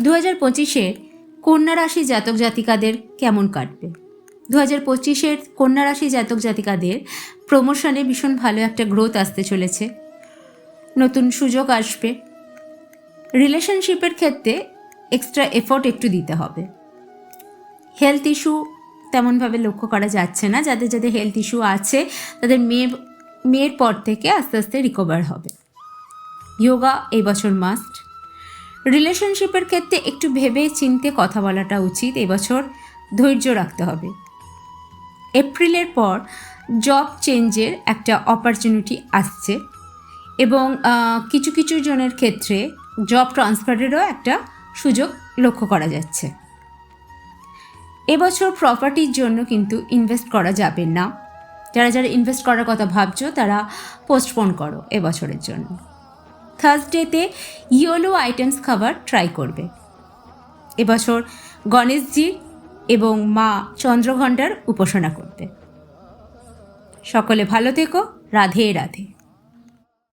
2025-এ কন্যা রাশি জাতক জাতিকাদের কেমন কাটবে? 2025-এর কন্যা রাশি জাতক জাতিকাদের প্রমোশনে ভীষণ ভালো একটা গ্রোথ আসতে চলেছে, নতুন সুযোগ আসবে। রিলেশনশিপের ক্ষেত্রে এক্সট্রা এফোর্ট একটু দিতে হবে। হেলথ ইস্যু তেমনভাবে লক্ষ্য করা যাচ্ছে না। যাদের যাদের হেলথ ইস্যু আছে তাদের মেয়ের পর থেকে আস্তে আস্তে রিকভার হবে। যোগা এই বছর মাস্ট। রিলেশনশিপের ক্ষেত্রে একটু ভেবে চিনতে কথা বলাটা উচিত। এবছর ধৈর্য রাখতে হবে। এপ্রিলের পর জব চেঞ্জের একটা অপরচুনিটি আসছে এবং কিছু কিছু জনের ক্ষেত্রে জব ট্রান্সফারেরও একটা সুযোগ লক্ষ্য করা যাচ্ছে। এবছর প্রপার্টির জন্য কিন্তু ইনভেস্ট করা যাবে না। যারা যারা ইনভেস্ট করার কথা ভাবছো তারা পোস্টপোন করো এবছরের জন্য। থার্সডেতে ইয়েলো আইটেমস খাবার ট্রাই করবে। এবছর গণেশজি এবং মা চন্দ্রঘণ্টার উপাসনা করবে। সকলে ভালো থেকো। রাধে রাধে।